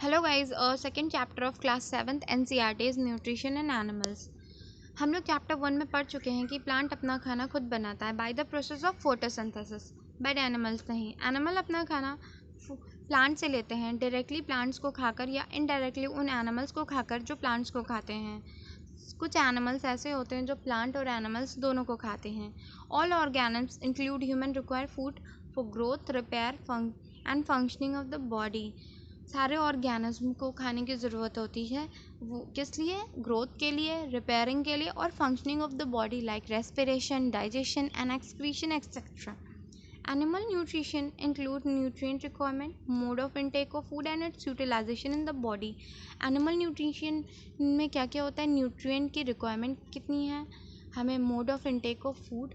Hello guys, second chapter of class 7th NCERT is nutrition and animals. हम लोग chapter 1 में पढ़ चुके हैं कि प्लांट अपना खाना खुद बनाता है by the process of photosynthesis, but animals नहीं। एनिमल अपना खाना प्लांट से लेते हैं, डायरेक्टली प्लांट्स को खाकर या इनडायरेक्टली उन एनिमल्स को खाकर जो प्लांट्स को खाते हैं। कुछ एनिमल्स ऐसे होते हैं जो प्लांट और एनिमल्स दोनों को खाते हैं। All organisms include human require food for growth, repair and functioning of the body. सारे ऑर्गेनिज्म को खाने की ज़रूरत होती है। वो किस लिए? ग्रोथ के लिए, रिपेयरिंग के लिए और functioning of the body like respiration, digestion and excretion etcetera. Animal nutrition include nutrient requirement, mode of intake of food and its utilization in the body. Animal nutrition में क्या क्या होता है? न्यूट्रिएंट की रिक्वायरमेंट कितनी है, हमें mode of intake of food,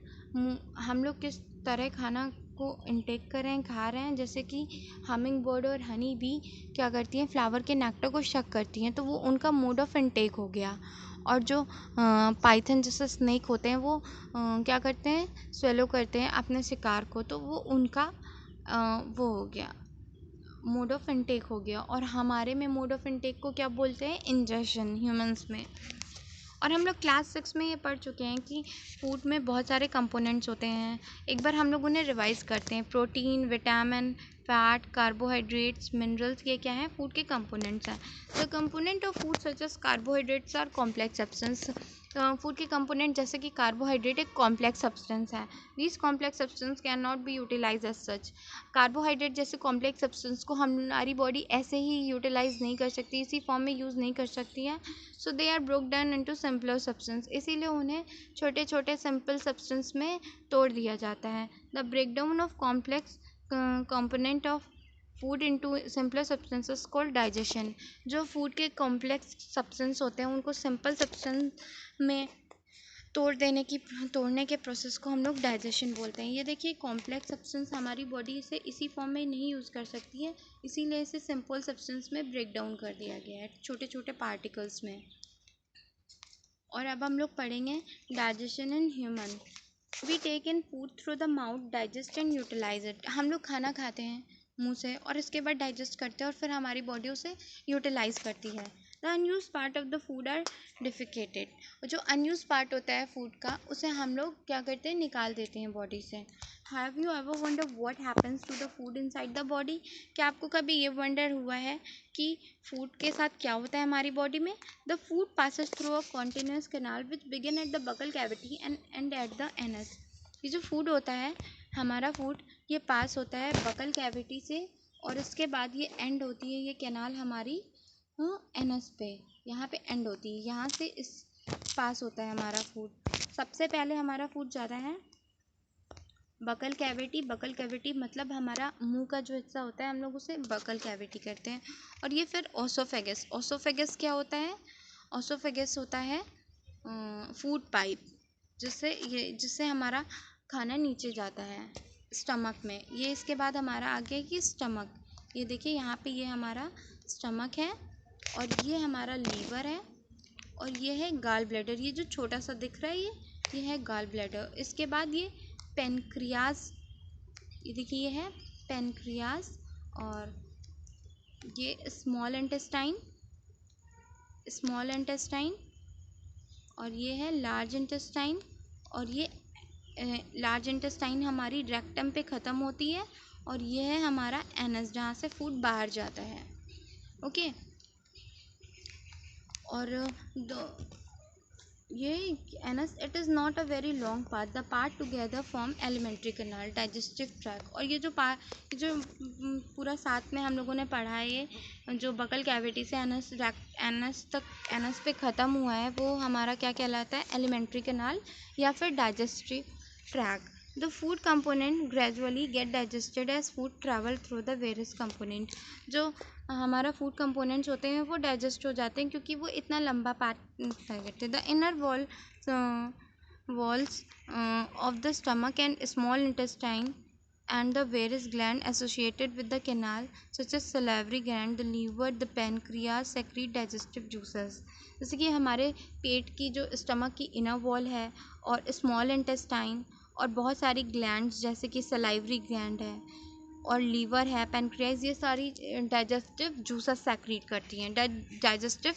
हम लोग किस तरह खाना को इनटेक कर रहे हैं, खा रहे हैं। जैसे कि हमिंग बर्ड और हनी भी क्या करती हैं? फ्लावर के नेक्टर को शक करती हैं, तो वो उनका मोड ऑफ इनटेक हो गया। और जो पाइथन जैसे स्नेक होते हैं वो क्या करते हैं? स्वेलो करते हैं अपने शिकार को, तो वो उनका वो हो गया, मोड ऑफ इनटेक हो गया। और हमारे में मोड ऑफ इनटेक को क्या बोलते हैं? इंजेशन, ह्यूमंस में। और हम लोग क्लास 6 में ये पढ़ चुके हैं कि फूड में बहुत सारे कंपोनेंट्स होते हैं। एक बार हम लोग उन्हें रिवाइज करते हैं। Protein, vitamin, fat, carbohydrates, minerals, ये क्या है? फूड के कंपोनेंट्स हैं। The component of food such as carbohydrates are complex substance. Food के कंपोनेंट जैसे कि कार्बोहाइड्रेट एक कॉम्प्लेक्स सब्सटेंस है। This complex substance can not be utilise as such. Carbohydrate जैसे कॉम्प्लेक्स सब्सटेंस को हमारी बॉडी ऐसे ही यूटिलाइज नहीं कर सकती, इसी फॉर्म में यूज़ नहीं कर सकती है। So they are broke down into simpler substance, इसीलिए उन्हें छोटे छोटे सिंपल सब्सटेंस में तोड़ दिया जाता है। The breakdown of complex component of food into simpler substances called digestion. जो फूड के कॉम्प्लेक्स सब्सटेंस होते हैं उनको सिंपल सब्सटेंस में तोड़ने के प्रोसेस को हम लोग डाइजेशन बोलते हैं। ये देखिए, कॉम्प्लेक्स सब्सटेंस हमारी बॉडी इसे इसी फॉर्म में नहीं यूज़ कर सकती है, इसीलिए इसे सिंपल सब्सटेंस में ब्रेक डाउन कर दिया गया है, छोटे छोटे पार्टिकल्स में। और अब हम लोग पढ़ेंगे digestion in human. We take in food through the mouth, digest and utilise it. हम लोग खाना खाते हैं मुंह से और इसके बाद डाइजेस्ट करते हैं और फिर हमारी बॉडी उसे यूटिलाइज करती है। The unuse part of the food are defecated. और जो अनयूज पार्ट होता है फूड का, उसे हम लोग क्या करते हैं? निकाल देते हैं बॉडी से। Have you ever wonder what happens to the food inside the body? क्या आपको कभी ये वंडर हुआ है कि फूड के साथ क्या होता है हमारी बॉडी में? The food passes through a continuous canal which begin at the buccal cavity and end at the anus. ये जो फूड होता है, हमारा फूड, ये पास होता है बकल कैविटी से और इसके बाद ये एंड होती है, ये कैनाल हमारी एनस पे, यहाँ पे एंड होती है, यहाँ से इस पास होता है हमारा फूड। सबसे पहले हमारा फूड जाता है बकल कैविटी। बकल कैविटी मतलब हमारा मुंह का जो हिस्सा होता है, हम लोग उसे बकल कैविटी कहते हैं। और ये फिर ओसोफेगस। ओसोफेगस क्या होता है? ओसोफेगस होता है फूड पाइप, जिससे हमारा खाना नीचे जाता है स्टमक में। ये इसके बाद हमारा आ गया कि स्टमक। ये देखिए, यहाँ पे ये हमारा स्टमक है और ये हमारा लीवर है और ये है गाल ब्लैडर। ये जो छोटा सा दिख रहा है ये है गाल ब्लैडर। इसके बाद ये पेनक्रियाज, ये देखिए ये है पेनक्रियाज। और ये स्मॉल इंटेस्टाइन और ये है लार्ज इंटेस्टाइन। और ये लार्ज इंटेस्टाइन हमारी रेक्टम पे ख़त्म होती है और ये है हमारा एनस, जहाँ से फूड बाहर जाता है। ओके। और ये anus, it is not a very long part, the part together form alimentary canal, digestive track. और ये जो पूरा साथ में हम लोगों ने पढ़ा है, ये जो बकल कैविटी से एनस पे ख़त्म हुआ है, वो हमारा क्या कहलाता है? एलिमेंट्री कैनाल या फिर digestive tract. The food component gradually get digested as food travel through the various component. जो हमारा फूड कंपोनेंट्स होते हैं वो डाइजेस्ट हो जाते हैं क्योंकि वो इतना लंबा पार्ट करते हैं। The inner walls of the stomach and small intestine and the various gland associated with the canal such as salivary gland, the liver, the pancreas secrete digestive juices. जैसे कि हमारे पेट की जो स्टमक की इनर वॉल है और small intestine और बहुत सारी ग्लैंड्स जैसे कि सलाइवरी ग्लैंड है और लीवर है, पैनक्रियाज, ये सारी डाइजेस्टिव जूसेस सेक्रीट करती हैं। Digestive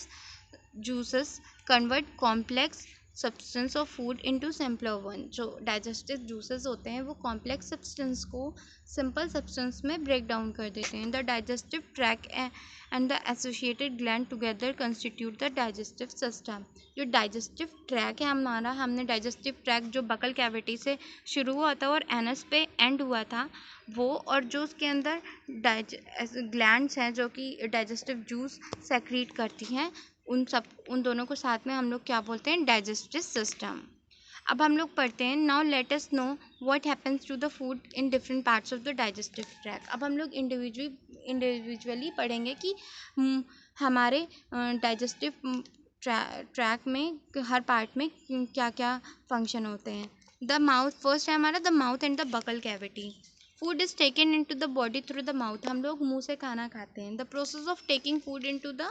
juices convert complex substance of food into simpler one. जो डाइजेस्टिव जूसेस होते हैं वो कॉम्प्लेक्स सब्सटेंस को सिंपल सब्सटेंस में ब्रेक डाउन कर देते हैं। The digestive track and the associated gland together constitute the digestive system. जो डाइजेस्टिव ट्रैक है हमारा, हमने डाइजेस्टिव ट्रैक जो बकल कैविटी से शुरू हुआ था और एनस पे एंड हुआ था वो, और जो उसके अंदर ग्लैंड्स हैं जो कि डाइजेस्टिव जूस सेक्रीट करती हैं, उन दोनों को साथ में हम लोग क्या बोलते हैं, डाइजेस्टिव सिस्टम। अब हम लोग पढ़ते हैं, now let us know what happens to the food in different parts of the digestive tract. अब हम लोग इंडिविजुअली पढ़ेंगे कि हमारे डाइजेस्टिव ट्रैक में हर पार्ट में क्या क्या फंक्शन होते हैं। द माउथ, फर्स्ट है हमारा the mouth and the buccal cavity. Food is taken into the body through the mouth. हम लोग मुंह से खाना खाते हैं। The process of taking food into the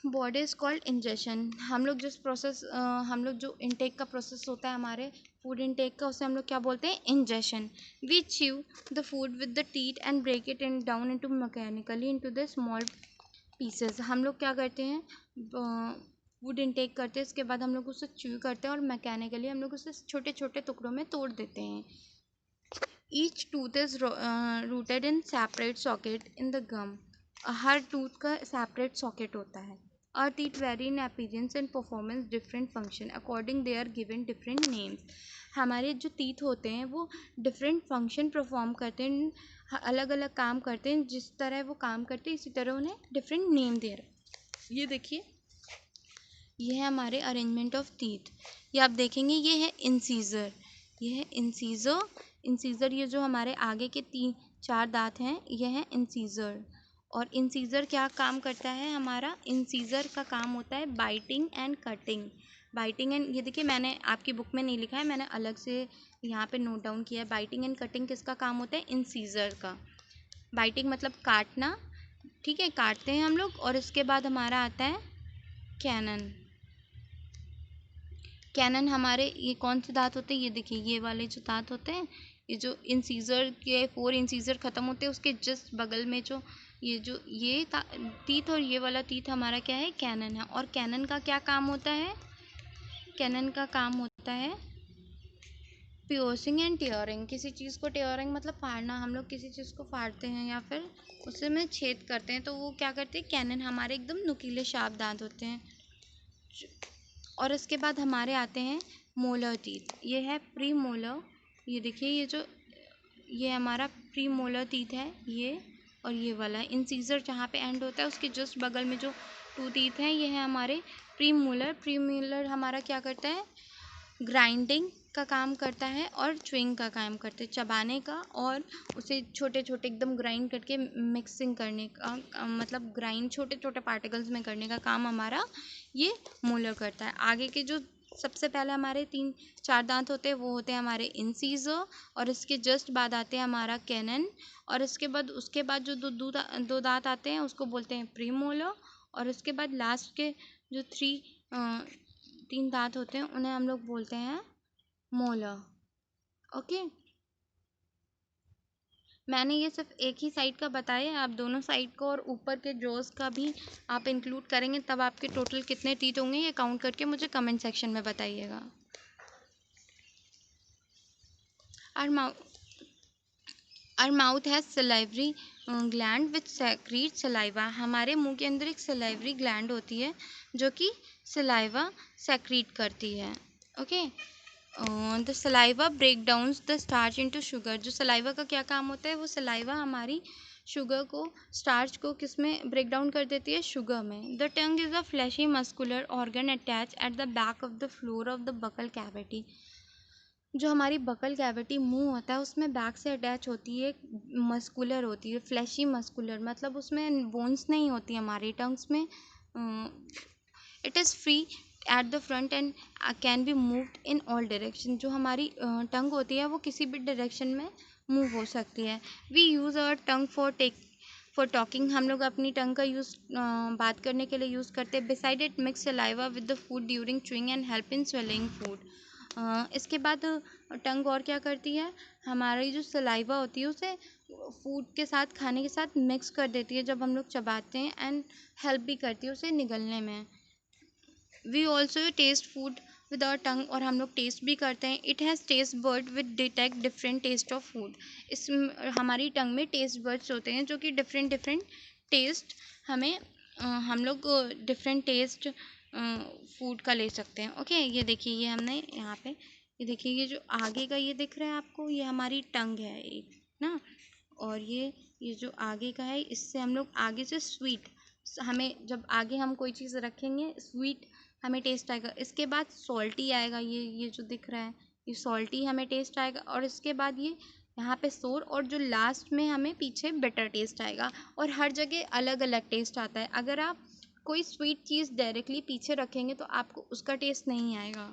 body is called ingestion. हम लोग जो इनटेक का प्रोसेस होता है हमारे फूड इनटेक का, उसे हम लोग क्या बोलते हैं, ingestion. We chew the food with the teeth and break it in down into mechanically into the small pieces. हम लोग क्या करते हैं, फूड इनटेक करते हैं, इसके बाद हम लोग उसे च्यू करते हैं और मैकेनिकली हम लोग उसे छोटे छोटे टुकड़ों में तोड़ देते हैं। Each tooth is rooted in separate socket in the gum. हर टूथ का सेपरेट सॉकेट होता है। Our teeth vary in appearance and performance different function according they are given different names. हमारे जो teeth होते हैं वो different function perform करते हैं, अलग अलग काम करते हैं। जिस तरह वो काम करते हैं इसी तरह उन्हें different name दे रहे। ये देखिए, ये है हमारे अरेंजमेंट ऑफ टीथ। ये आप देखेंगे, ये है इंसीजर, ये है इंसीजर। ये जो हमारे आगे के 3-4 दांत हैं ये है इंसीजर। और इंसीजर क्या काम करता है, हमारा इंसीजर का काम होता है biting and cutting. Biting and, ये देखिए मैंने आपकी बुक में नहीं लिखा है, मैंने अलग से यहाँ पे नोट डाउन किया है। बाइटिंग एंड कटिंग किसका काम होता है, इंसीजर का। बाइटिंग मतलब काटना, ठीक है, काटते हैं हम लोग। और इसके बाद हमारा आता है कैनन। कैनन हमारे ये कौन से दांत होते हैं, ये देखिए ये वाले जो दांत होते हैं, ये जो इंसीजर के 4 इंसीजर ख़त्म होते हैं उसके जस्ट बगल में जो ये टीथ और ये वाला टीथ हमारा क्या है, कैनन है। और कैनन का क्या काम होता है, कैनन का काम होता है पियर्सिंग एंड टेयरिंग। किसी चीज़ को टेयरिंग मतलब फाड़ना, हम लोग किसी चीज़ को फाड़ते हैं या फिर उसे में छेद करते हैं तो वो क्या करते हैं, कैनन हमारे एकदम नुकीले शार्प दांत होते हैं। और इसके बाद हमारे आते हैं मोलर टीथ। ये है प्री मोलर, ये देखिए ये हमारा प्री मोलर टीथ है ये, और ये वाला इंसीजर जहाँ पे एंड होता है उसके जस्ट बगल में जो 2 टीथ हैं ये है हमारे प्री मोलर। प्री मोलर हमारा क्या करता है, ग्राइंडिंग का काम करता है और च्युइंग का काम करता है, चबाने का और उसे छोटे छोटे एकदम ग्राइंड करके मिक्सिंग करने का, मतलब ग्राइंड छोटे छोटे पार्टिकल्स में करने का काम हमारा ये मोलर करता है। आगे के जो सबसे पहले हमारे 3-4 दांत होते हैं वो होते हैं हमारे इंसीजर, और इसके जस्ट बाद आते हैं हमारा कैनन, और उसके बाद जो दो दांत आते हैं उसको बोलते हैं प्रीमोलर, और उसके बाद लास्ट के जो 3 दांत होते हैं उन्हें हम लोग बोलते हैं मोलर। ओके, मैंने ये सिर्फ एक ही साइड का बताया, आप दोनों साइड को और ऊपर के जॉस का भी आप इंक्लूड करेंगे तब आपके टोटल कितने टीथ होंगे ये काउंट करके मुझे कमेंट सेक्शन में बताइएगा। Our mouth has salivary gland which secretes saliva. हमारे मुंह के अंदर एक salivary gland होती है जो कि saliva secrete करती है। Okay, the saliva break down the starch into sugar. जो सलाइवा का क्या काम होता है, वो सलाइवा हमारी शुगर को, स्टार्च को किस में ब्रेक डाउन कर देती है, शुगर में। The tongue is a fleshy muscular organ attach at the back of the floor of the buccal cavity. जो हमारी बकल कैविटी मुंह होता है उसमें बैक से अटैच होती है, मस्कुलर होती है, फ्लैशी मस्कुलर, मतलब उसमें बोन्स नहीं होती हमारी टंग्स में। It is free at the front end can be moved in all direction. जो हमारी टंग होती है वो किसी भी डायरेक्शन में मूव हो सकती है। We use our tongue for talking. हम लोग अपनी टंग का यूज़ बात करने के लिए यूज़ करते हैं। Beside it mix saliva with the food during chewing and help in swelling food. इसके बाद टंग और क्या करती है, हमारी जो सलाइवा होती है उसे फूड के साथ, खाने के साथ मिक्स कर देती है जब हम लोग चबाते हैं, एंड हेल्प भी करती है उसे निगलने में। We also taste food with our tongue, और हम लोग टेस्ट भी करते हैं। इट हैज़ टेस्ट बर्ड with detect different taste of food. इस हमारी टंग में टेस्ट बर्ड्स होते हैं जो कि डिफरेंट डिफरेंट टेस्ट हमें हम लोग डिफरेंट टेस्ट फूड का ले सकते हैं। ओके, ये देखिए, ये हमने यहाँ पे, ये देखिए, ये जो आगे का ये दिख रहा है आपको, ये हमारी टंग है एक ना, और ये जो आगे का है, इससे हम लोग आगे से स्वीट, हमें जब आगे हम कोई चीज़ रखेंगे स्वीट हमें टेस्ट आएगा। इसके बाद सॉल्टी आएगा, ये जो दिख रहा है, ये सॉल्टी हमें टेस्ट आएगा। और इसके बाद ये यहाँ पे सोर, और जो लास्ट में हमें पीछे बिटर टेस्ट आएगा। और हर जगह अलग अलग टेस्ट आता है। अगर आप कोई स्वीट चीज़ डायरेक्टली पीछे रखेंगे तो आपको उसका टेस्ट नहीं आएगा।